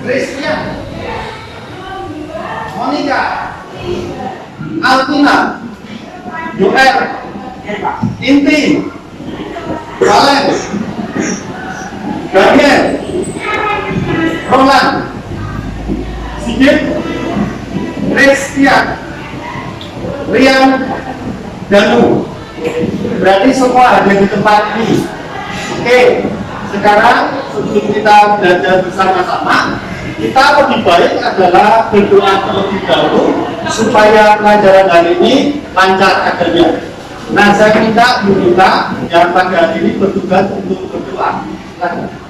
Christian, Monica, Altina, Joel, Inti, Valen, Daniel, Roland, Sigit, Christian, Rian, Danu. Berarti semua ada di tempat ini. Oke, sekarang sebelum kita belajar bersama-sama, kita lebih baik adalah berdoa terlebih dahulu supaya pelajaran hari ini lancar adanya. Nah, saya minta Bu Rita yang pada hari ini bertugas untuk berdoa. Silakan.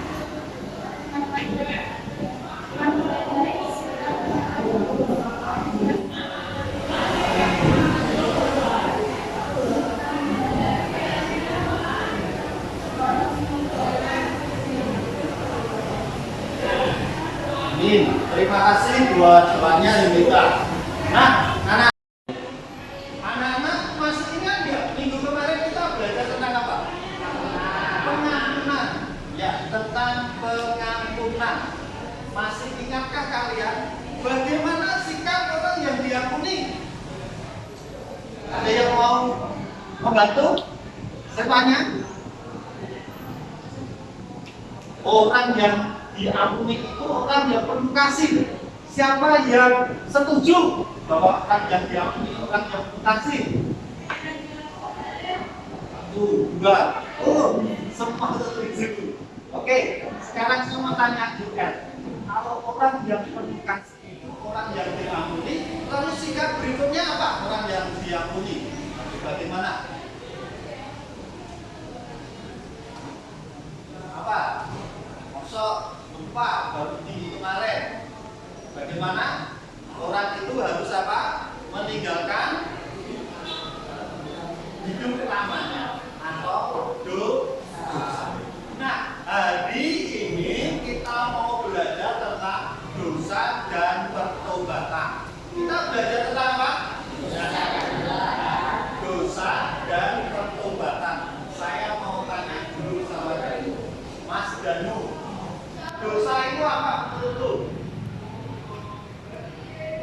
Terima kasih buat doanya Yunita. Nah, anak-anak masih ingat nggak minggu kemarin kita belajar tentang apa? Pengampunan. Ya, tentang pengampunan. Masih ingatkah kalian bagaimana sikap orang yang diampuni? Ada yang mau membantu? Saya tanya. Orang yang diampuni itu orang yang penuh kasih. Siapa yang setuju bahwa orang yang diampuni orang yang penuh kasih? Satu, dua. Oh, semua setuju. Oke, sekarang saya mau tanya juga. Kalau orang yang penuh kasih itu orang yang diampuni, lalu sikap berikutnya apa? Orang yang diampuni bagaimana? Apa? Maksud lupa baru di kemarin. Bagaimana orang itu harus apa? Meninggalkan hidup lamanya atau dosa. Nah, hari ini kita mau belajar tentang dosa dan pertobatan. Kita belajar tentang apa? Dosa dan pertobatan. Saya mau tanya dulu sama Mas Danu. Dosa itu apa? Betul.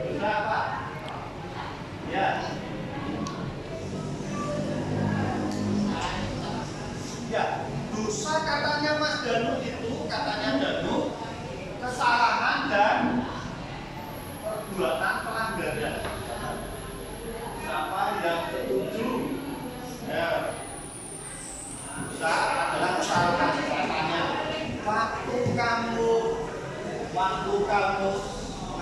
Dosa apa? Ya. Ya, dosa katanya Mas Danu itu, katanya Danu, kesalahan dan perbuatan pelanggaran. Siapa yang setuju? Ya. Dosa adalah kesalahan katanya. Waktu kamu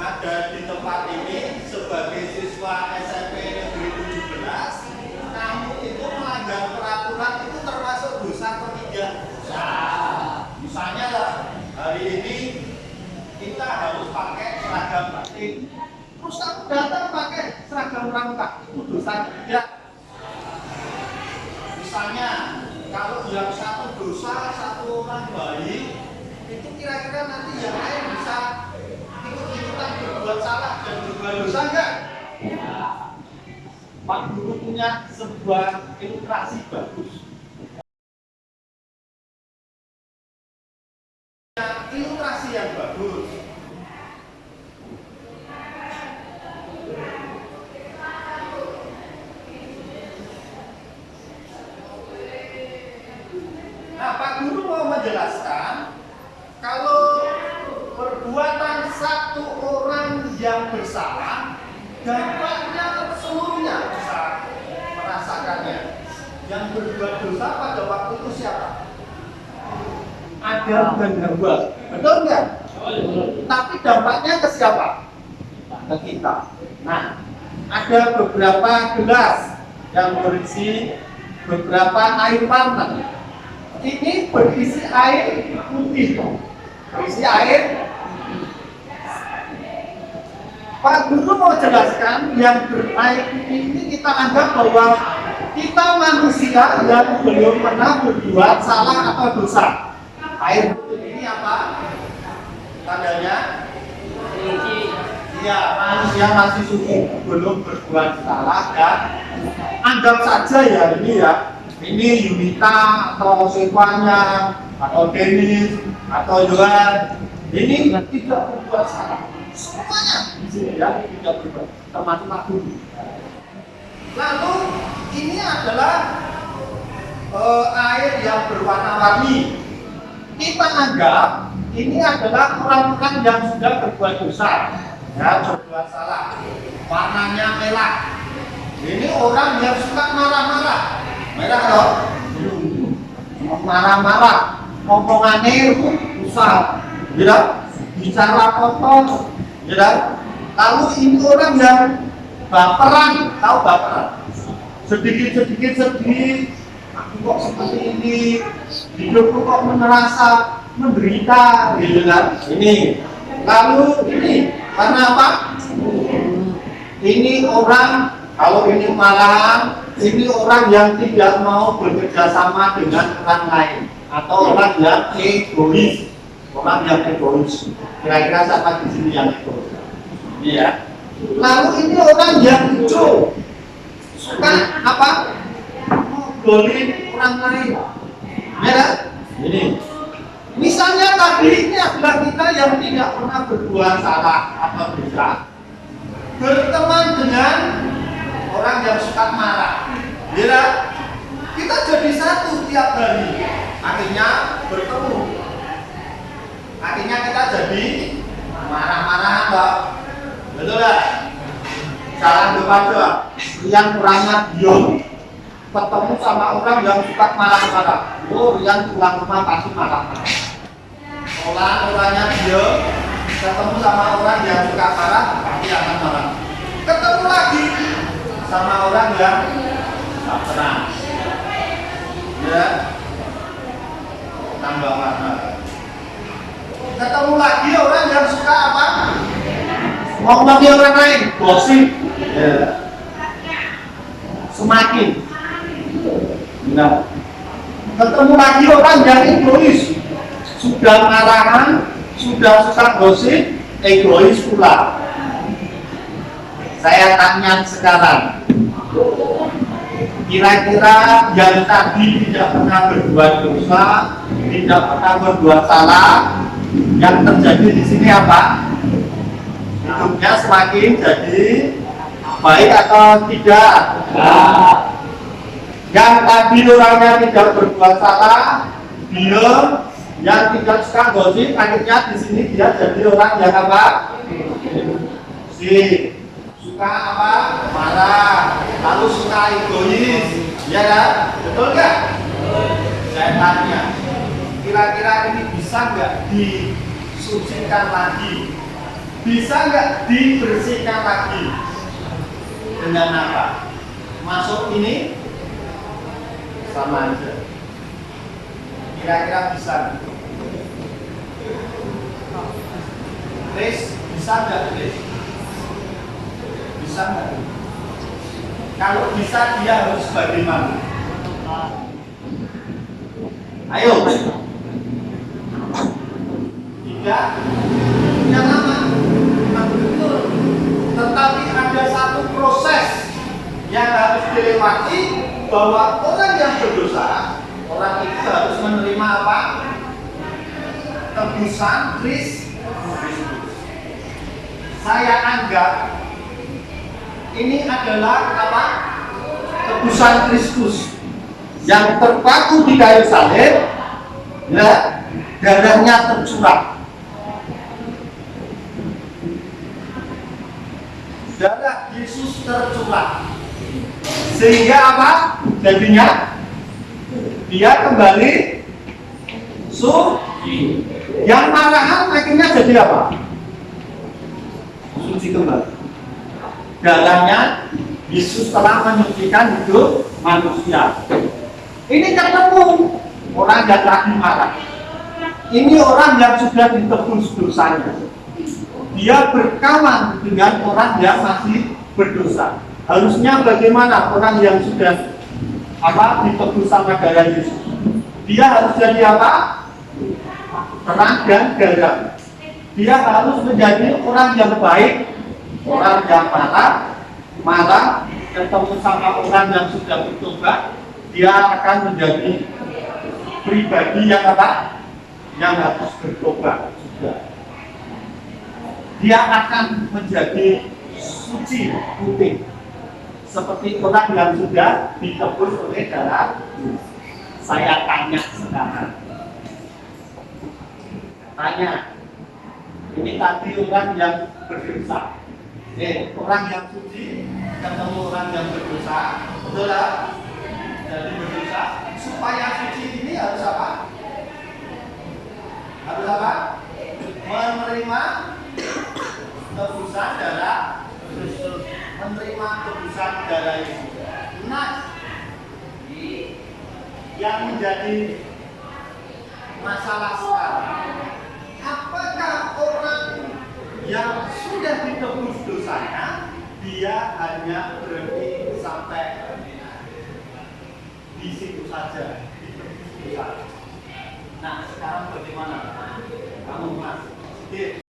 ada di tempat ini sebagai siswa SMP Negeri 17, kamu itu melanggar peraturan itu termasuk dosa atau tidak? Misalnya lah, hari ini kita harus pakai seragam batik, terus kamu datang pakai seragam pramuka, itu dosa tidak? Misalnya, kalau yang satu dosa, satu orang baik, itu kira-kira nanti yang lain bisa ikut-ikutan berbuat salah dan berbuat dosa enggak? Pak Guru punya sebuah ilustrasi bagus. Ilustrasi yang bagus. Nah, Pak Guru mau menjelaskan kalau perbuatan satu orang yang bersalah, dampaknya seluruhnya bisa merasakannya. Yang berbuat dosa pada waktu itu siapa? Adam dan Hawa. Betul nggak? Tapi dampaknya ke siapa? Ke kita. Nah, ada beberapa gelas yang berisi beberapa air panas. Ini berisi air putih. Berisi air. Pak Guru mau jelaskan yang berair putih ini kita anggap bahwa kita manusia yang belum pernah berbuat salah atau dosa. Air putih ini apa? Tandanya? Iya, manusia masih suci, belum berbuat salah dan anggap saja ya ini ya. Ini Yunita atau Sivanya atau Denis atau Johan Ini tidak berbuat salah. Semuanya di sini ya tidak berbuat, termasuk aku. Lalu ini adalah air yang berwarna-warni. Kita anggap ini adalah orang-orang yang sudah berbuat dosa, ya berbuat salah. Warnanya merah. Ini orang yang suka marah-marah. Merah loh. Marah-marah. Omongannya rusak. Ya, bicara kotor. Ya, lalu ini orang yang baperan, tahu baperan? Sedikit-sedikit sedih. Aku kok seperti ini, hidupku kok merasa menderita, gitu kan? Ini. Lalu ini karena apa? Ini orang, kalau ini malahan, ini orang yang tidak mau bekerja sama dengan orang lain, atau orang yang egois. Orang yang egois. Kira-kira siapa di sini yang egois? Iya. Lalu ini orang yang lucu, suka apa? Ngobrolin orang lain. Ya, ini. Misalnya tadi ini adalah kita yang tidak pernah berbuat salah atau dosa, berteman dengan orang yang suka marah. Ya, kita jadi satu tiap hari. Akhirnya bertemu. Akhirnya kita jadi marah-marah, Mbak. Betul nggak? Jangan lupa coba yang orangnya diam, ketemu sama orang yang suka marah-marah. Oh, yang pulang rumah pasti marah-marah. Orangnya diam, ketemu sama orang yang suka marah, pasti akan marah. Ketemu lagi sama orang yang baperan, ya, tambah marah. Ketemu lagi orang yang suka apa? Ngomongin orang lain, gosip. Ya. Semakin. Nah. Ketemu lagi orang yang egois. Sudah marahan, sudah suka gosip, egois pula. Saya tanya sekarang. Kira-kira yang tadi tidak pernah berbuat dosa, tidak pernah berbuat salah, yang terjadi di sini apa? Hidupnya semakin jadi baik atau tidak? Yang tadi orangnya tidak berbuat salah, dia yang tidak suka gosip, akhirnya di sini dia jadi orang yang apa? Suka apa? Marah, lalu suka egois, ya kan? Betul nggak? Saya tanya, kira-kira ini bisa nggak disucikan lagi? Bisa nggak dibersihkan lagi? Dengan apa? Masuk ini sama aja. Kira-kira bisa nggak? Chris, bisa nggak Chris? Bisa nggak? Kalau bisa dia harus bagaimana? Ayo. Tidak. Yang lama. Betul. Tetapi ada satu proses yang harus dilewati, bahwa orang yang berdosa, orang itu harus menerima apa? Tebusan Kristus. Saya anggap ini adalah apa? Tebusan Kristus yang terpaku di kayu salib, ya, darahnya tercurah. Darah Yesus tercurah, sehingga apa? Jadinya dia kembali suci. Yang marahan akhirnya jadi apa? Suci kembali. Darahnya Yesus telah menyucikan hidup manusia. Ini ketemu orang yang lagi marah. Ini orang yang sudah ditebus dosanya. Dia berkawan dengan orang yang masih berdosa. Harusnya bagaimana orang yang sudah apa ditebus sama darah Yesus? Dia harus jadi apa? Terang dan garam. Dia harus menjadi orang yang baik, orang yang marah, ketemu sama orang yang sudah bertobat, dia akan menjadi pribadi yang apa? Yang harus bertobat juga. dia akan menjadi suci putih seperti orang yang sudah ditebus oleh darah. Saya tanya sekarang, tanya, ini tadi orang yang berdosa, orang yang suci ketemu orang yang berdosa, betul lah? Jadi berdosa, supaya suci ini harus apa? Harus apa? Menerima tebusan darah Kristus, menerima tebusan darah Yesus. Nah, yang menjadi masalah sekarang, apakah orang yang sudah ditebus dosanya, dia hanya berhenti sampai di situ saja, ditebus dosa. Nah, sekarang bagaimana? Kamu Mas? Sedikit.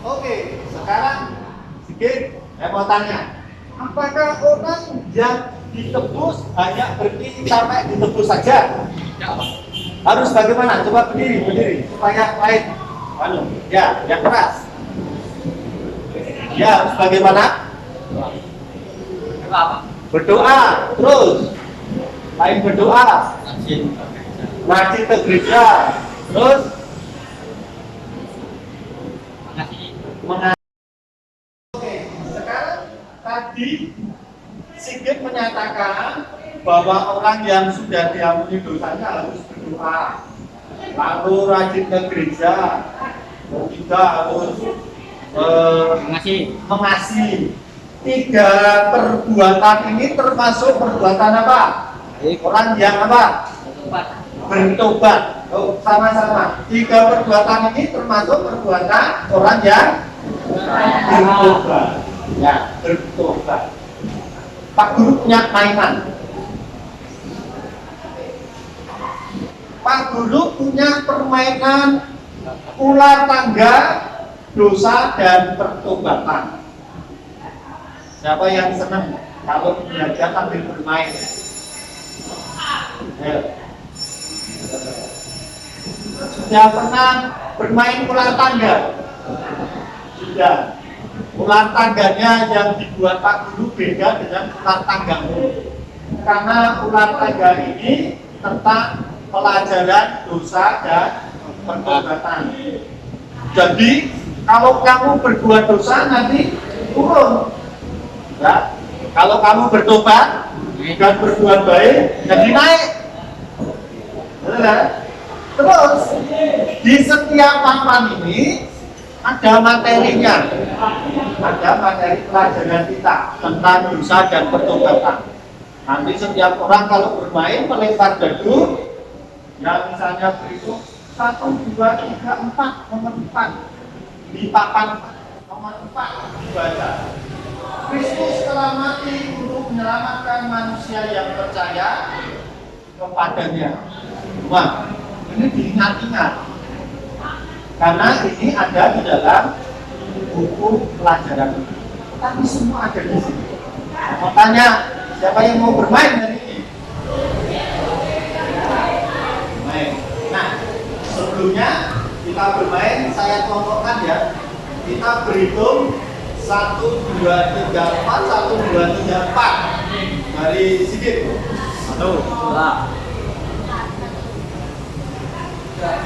Oke, sekarang sedikit saya mau tanya, apakah orang yang ditebus hanya berhenti sampai ditebus saja? Harus bagaimana? Coba berdiri supaya lain. Ya, yang keras. Ya, harus bagaimana? Berdoa terus. Lain berdoa. Rajin ke gereja. Terus mengasihi. Oke, sekarang tadi Sigit menyatakan bahwa orang yang sudah diampuni dosanya harus berdoa, lalu rajin ke gereja, juga harus mengasihi. 3 perbuatan ini termasuk perbuatan apa? Orang yang apa? Bertobat. Oh, sama-sama. 3 perbuatan ini termasuk perbuatan orang yang bertobat. Ya, bertobat. Pak Guru punya mainan. Pak Guru punya permainan ular tangga, dosa dan pertobatan. Siapa yang senang kalau belajar sambil bermain? Ayo. Sudah pernah bermain ular tangga? Sudah. Ular tangganya yang dibuat Pak Guru beda dengan ular tanggamu. Karena ular tangga ini tentang pelajaran dosa dan pertobatan. Jadi kalau kamu berbuat dosa nanti turun. Ya, kalau kamu bertobat dan berbuat baik jadi naik. Ya. Terus di setiap papan ini ada materinya, ada materi pelajaran kita tentang dosa dan pertobatan. Nanti setiap orang kalau bermain melempar dadu, ya misalnya berhitung 1, 2, 3, 4, nomor 4 di papan nomor 4 dibaca. Kristus telah mati untuk menyelamatkan manusia yang percaya kepadanya. Wah, ini diingat-ingat. Karena ini ada di dalam buku pelajaran. Tapi semua ada di sini. Mau tanya, siapa yang mau bermain hari ini? Main. Nah, sebelumnya kita bermain, saya kelompokkan ya. Kita berhitung 1, 2, 3, 4, 1, 2, 3, 4 dari Sigit. 1, 2, 3, 1.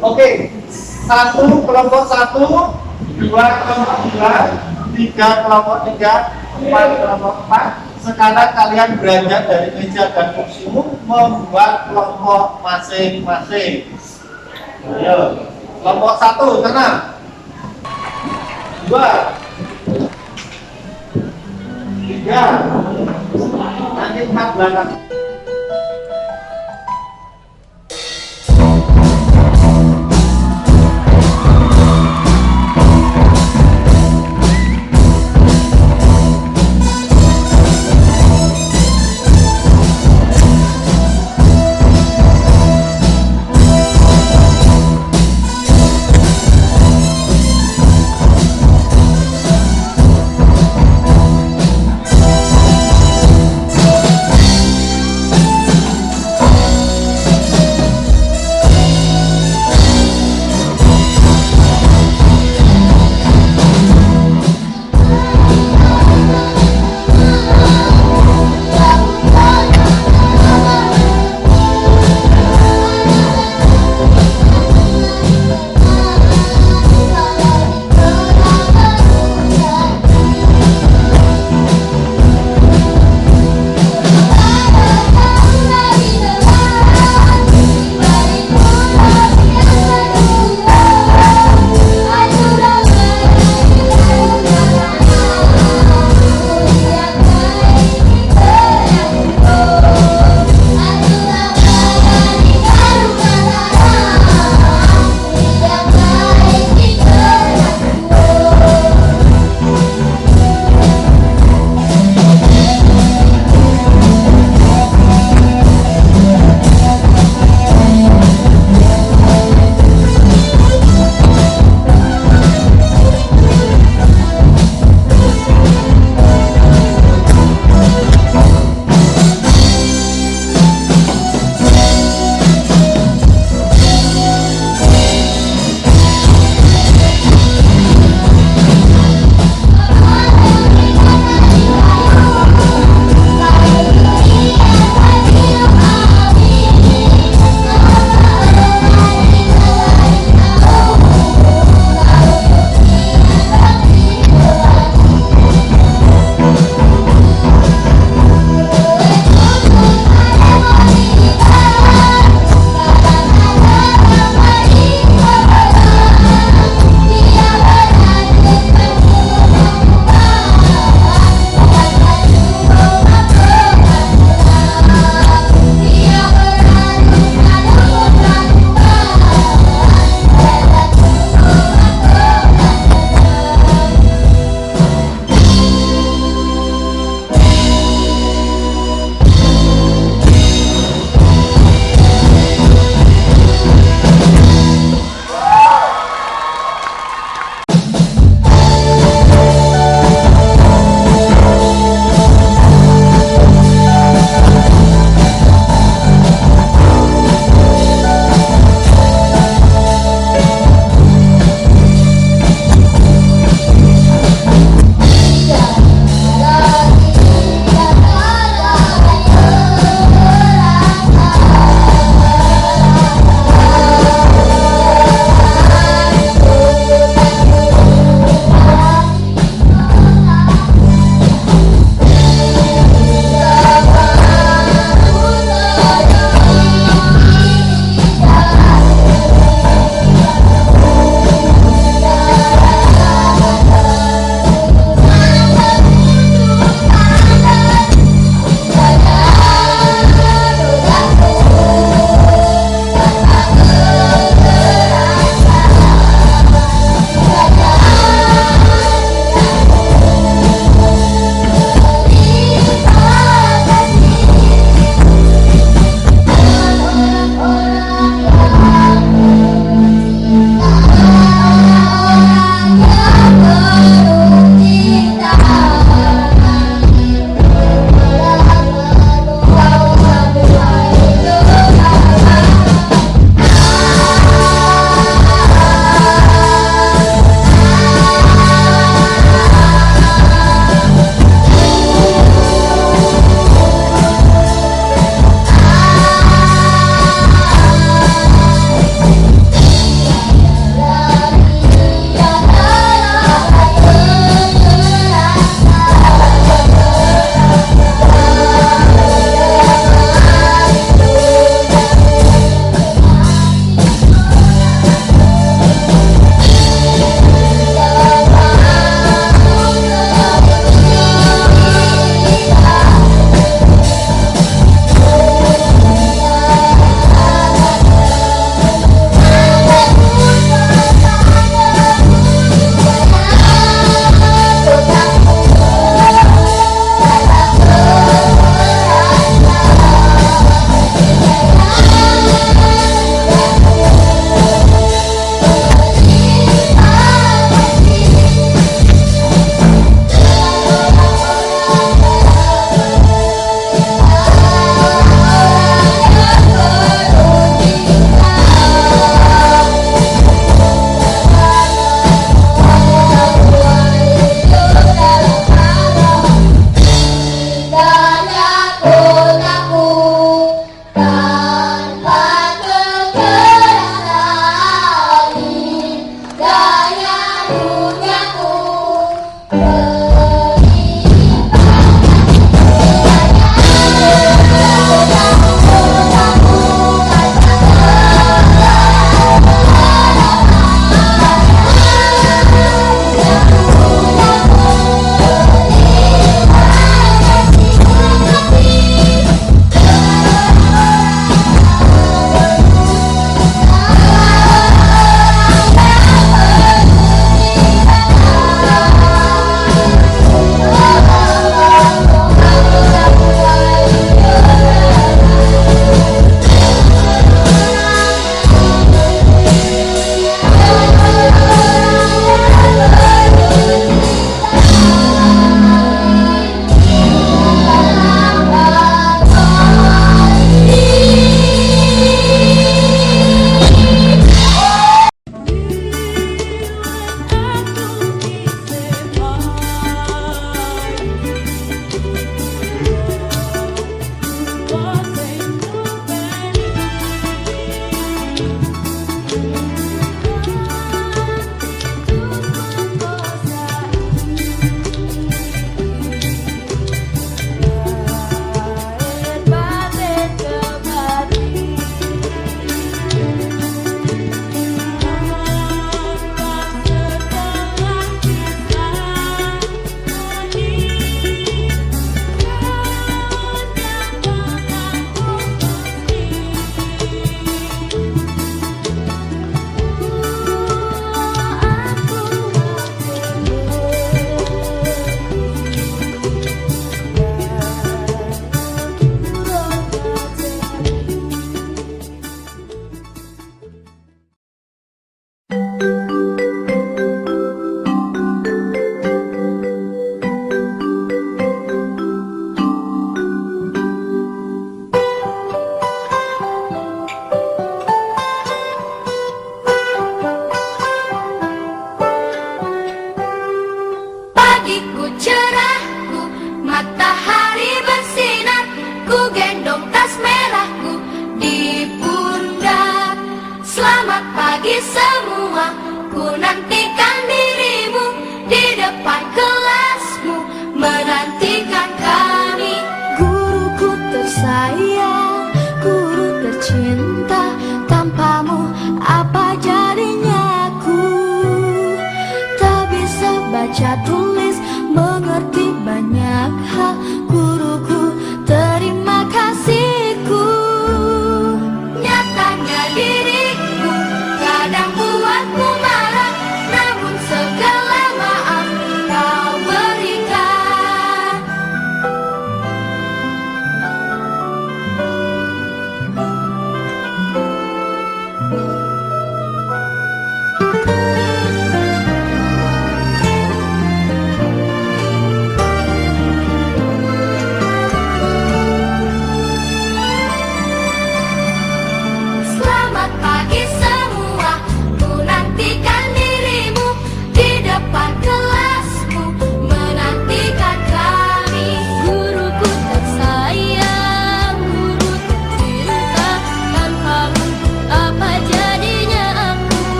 Oke, 1 kelompok 1, 2 kelompok 2, 3 kelompok 3, 4 kelompok 4. Sekarang kalian beranjak dari meja dan kursimu membuat kelompok masing-masing. Ayo, kelompok 1 tenang. 2, 3, nanti 4 belakang.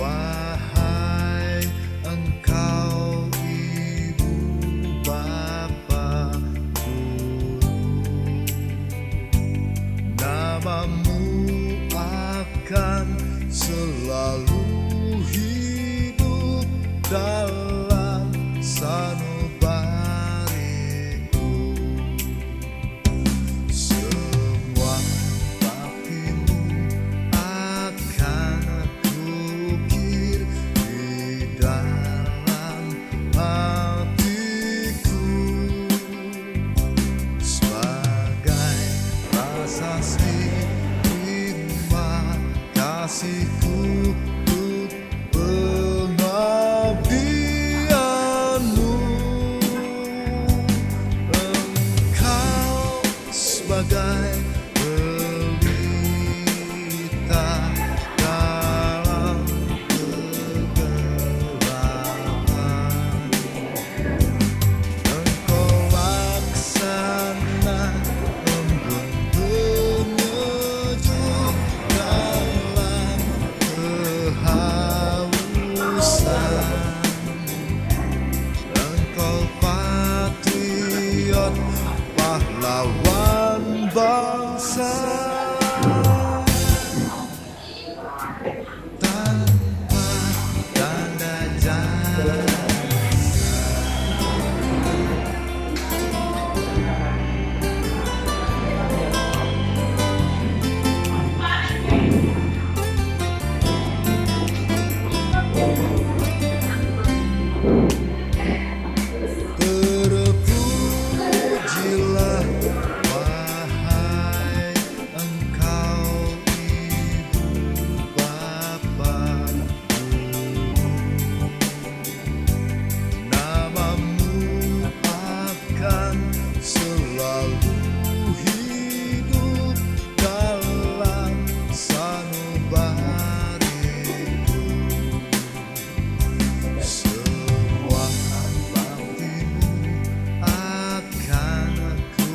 Wahai engkau ibu bapa guru, namamu akan selalu hidup dalam sanubariku. Semua baktimu akan aku ukir di dalam hatiku sebagai prasasti terima kasihku untuk pengabdianmu. Engkau sebagai pelita dalam kegelapan, engkau laksana embun penyejuk dalam kehausan, engkau patriot pahlawan bangsa. Tanpa tanda jasa, terpujilah wahai engkau ibu bapa guru, namamu akan selalu hidup dalam sanubariku. Semua baktimu akan aku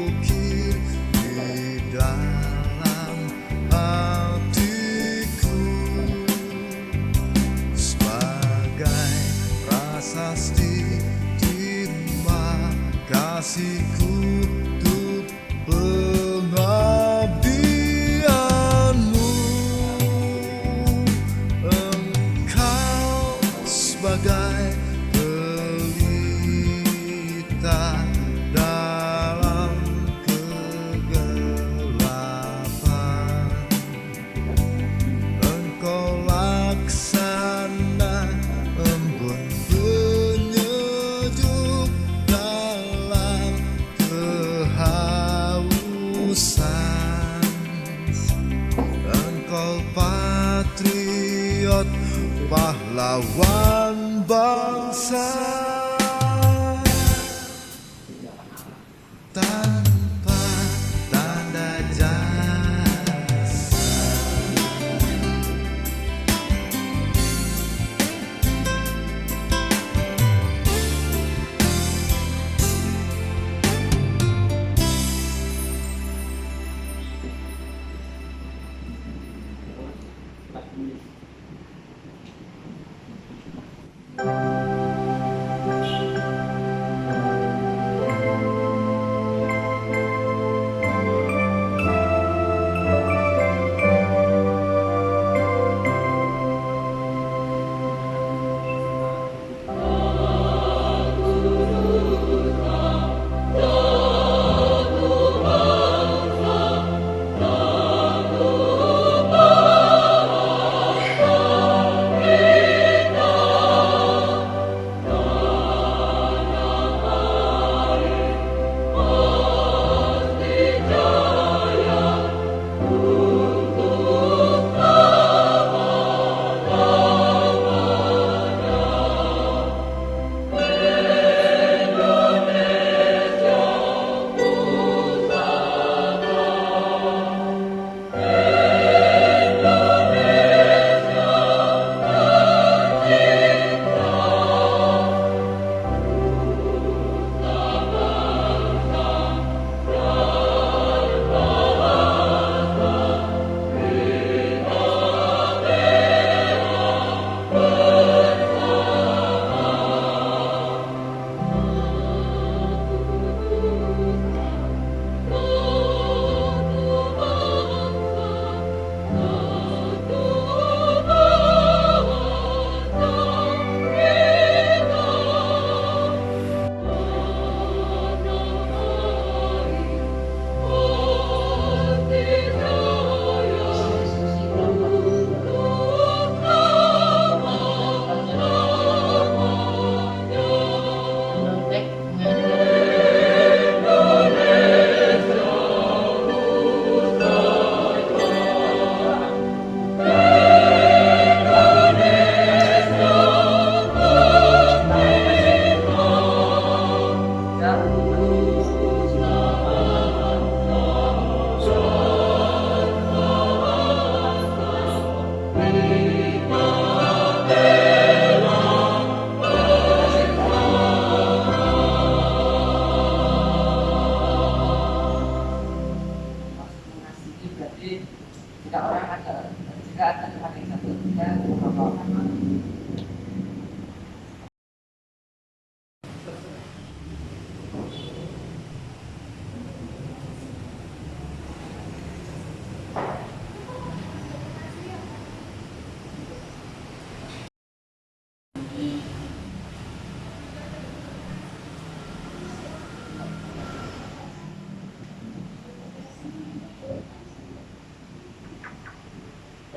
ukir di dalam hatiku sebagai prasasti terima kasihku untuk pengabdianmu. Engkau sebagai pelita dalam kegelapan, engkau laksana embun penyejuk dalam kehausan, engkau patriot pahlawan bangsa. Tanpa tanda jasa,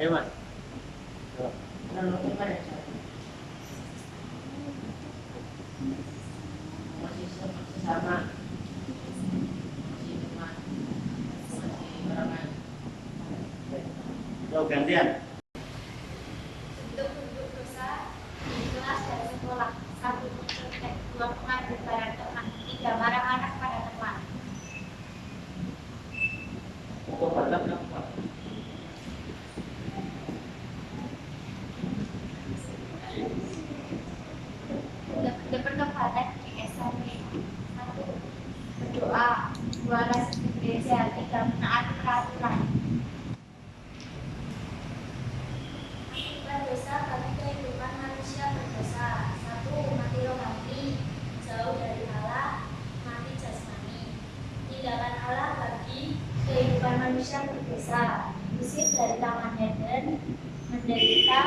Ayo mas. Lalu gimana cara? Masih sama, masih teman, masih barengan. Yo gantian. Bentuk-bentuk dosa di kelas dan sekolah. 1. Contek. 2. Mengadu barang teman. 3. Marah anak pada teman. Pukul batas apa? Berkegiatan di SMP. 1. Berdoa. 2. Rajin ke gereja. 3. Menaati peraturan. Akibat dosa bagi kehidupan manusia berdosa. 1. Mati rohani, jauh dari Allah. Mati jasmani. Tindakan Allah bagi kehidupan manusia berdosa. Diusir dari taman Eden, menderita.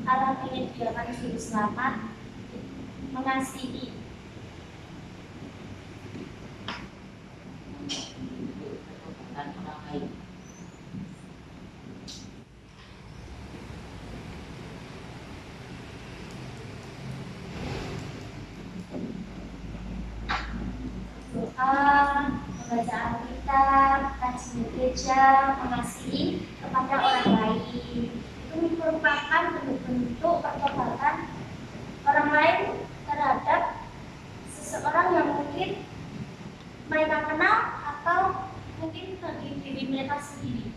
Allah menyediakan juru selamat, mengasihi. Dan orang lain. Doa, membaca Alkitab, rajin di gereja, mengasihi kepada orang lain. Itu merupakan bentuk-bentuk pertobatan orang lain terhadap seseorang yang mungkin mereka kenal atau mungkin bagi diri mereka sendiri.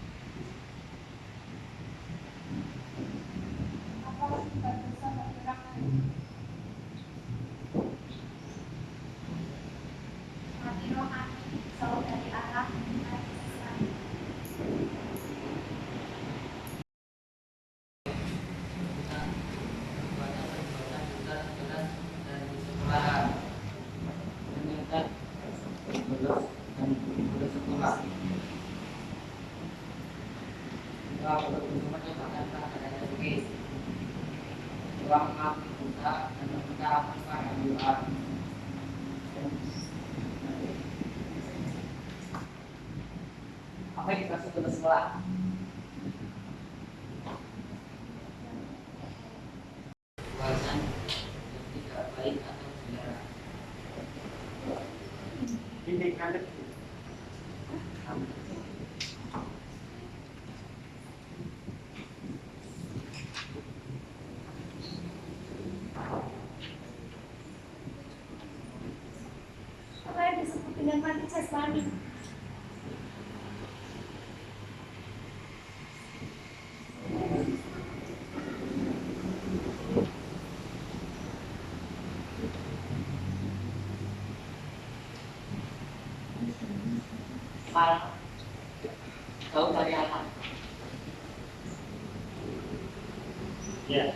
Apa akibat dosa bagi orang lain? Mati rohani, jauh dari Allah, mati jasmani. Apa yang dikasih ke sekolah? Perbuatan yang tidak baik atau dilarang. Ini kan. Apa yang disebut dengan mati jasmani? Hal jauh dari Allah. Ya.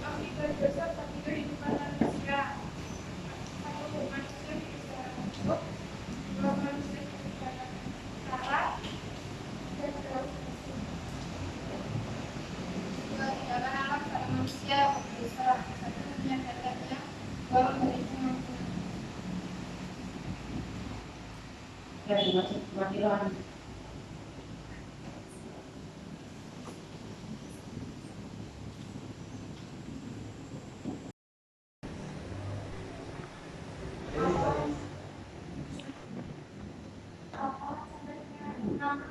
Akibat dosa bagi kehidupan manusia. 1. Manusia bisa hidup. 2. Manusia bisa salah dan seterusnya. 2. Tindakan Allah pada manusia berdosa. 1. Menyadarkannya. 2. Memberi pengakuan. Yang dimaksud mati rohani. Apa sebenarnya?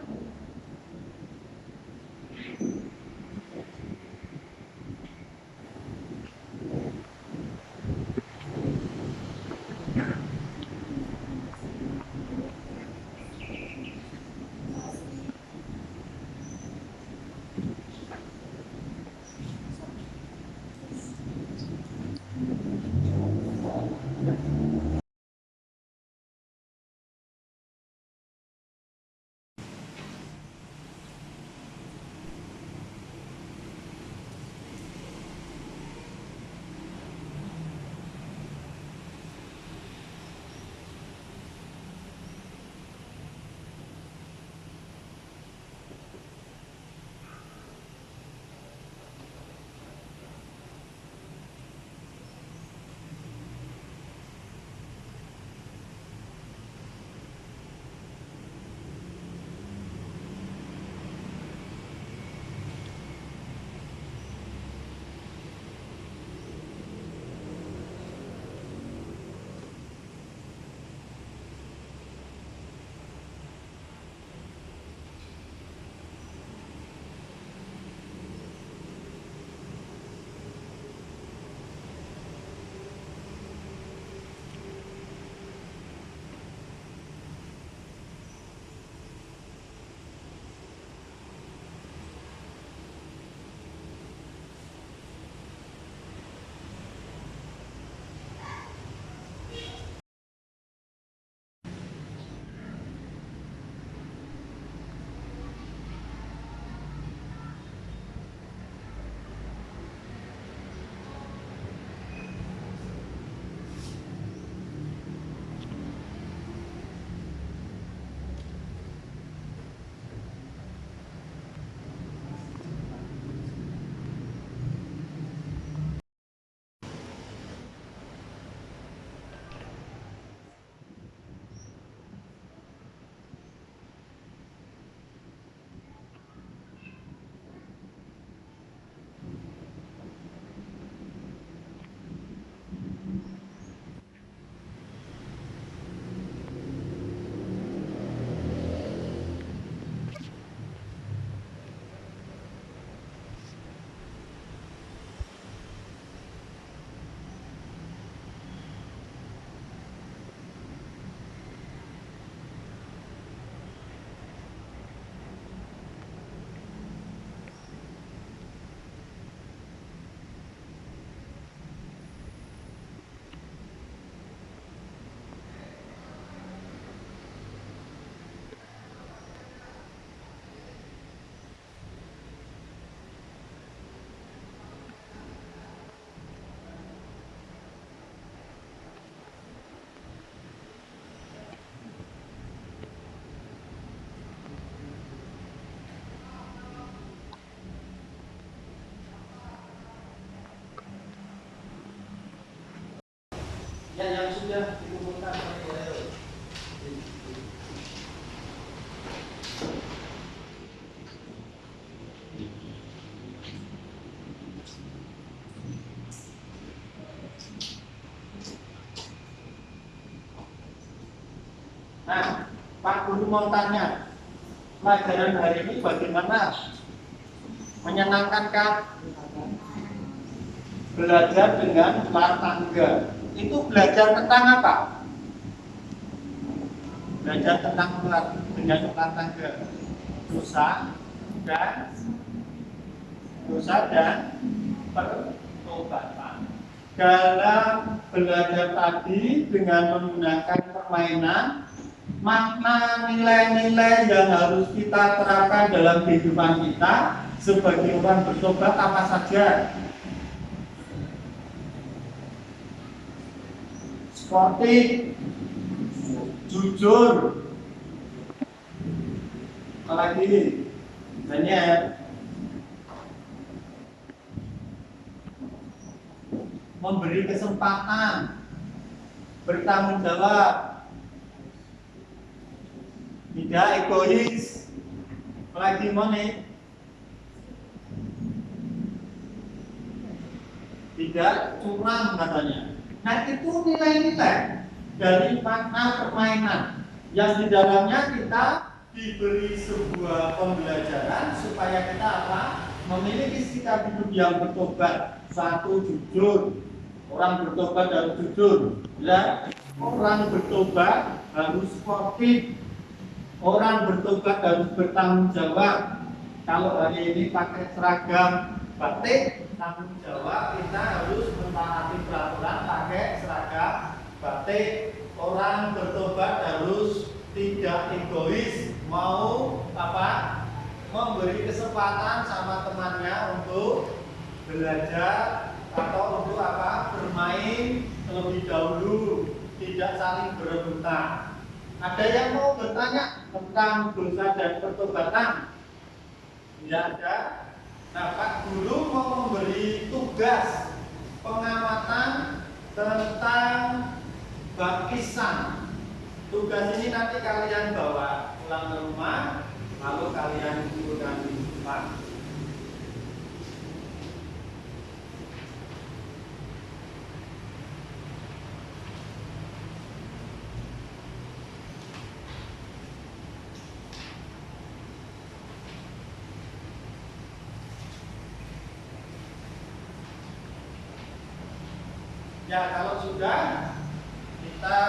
sudah dikumpulkan oleh Nah, Pak Guru mau tanya, pelajaran hari ini bagaimana? Menyenangkankah? Belajar dengan ular tangga. Itu belajar tentang apa? Belajar tentang ular dengan ular tangga. Dosa dan pertobatan. Dalam belajar tadi dengan menggunakan permainan, makna nilai-nilai yang harus kita terapkan dalam kehidupan kita sebagai orang bertobat apa saja? Seperti jujur, apalagi banyak, memberi kesempatan, bertanggung jawab, tidak egois, apalagi money, tidak curang katanya. Nah, itu nilai-nilai dari makna permainan yang di dalamnya kita diberi sebuah pembelajaran supaya kita apa? Memiliki sikap hidup yang bertobat. Satu, jujur. Orang bertobat harus jujur. Ya, orang bertobat harus sportif. Orang bertobat harus bertanggung jawab. Kalau hari ini pakai seragam batik, tanggung jawab kita harus mentaati peraturan pakai seragam batik. Orang bertobat harus tidak egois, mau apa? Memberi kesempatan sama temannya untuk belajar atau untuk apa? Bermain terlebih dahulu, tidak saling berebutan. Ada yang mau bertanya tentang dosa dan pertobatan? Tidak ada. Nah, Pak Guru mau memberi tugas pengamatan tentang baptisan. Tugas ini nanti kalian bawa pulang ke rumah, lalu kalian gunakan di rumah. Ya, kalau sudah, kita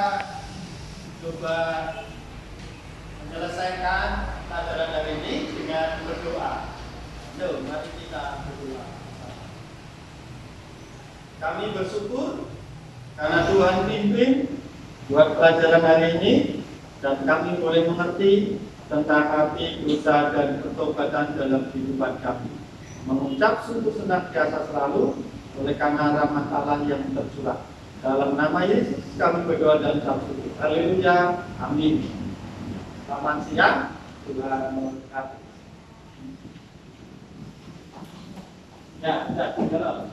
coba menyelesaikan pelajaran hari ini dengan berdoa. Yuk, mari kita berdoa. Kami bersyukur karena Tuhan pimpin buat pelajaran hari ini dan kami boleh mengerti tentang arti dosa dan pertobatan dalam kehidupan kami. Mengucap sungguh senantiasa selalu oleh karena rahmat Allah yang tercurah. Dalam nama Yesus kami berdoa dan bersyukur. Haleluya. Amin. Selamat siang. Tuhan memberkati. Ya, sudah.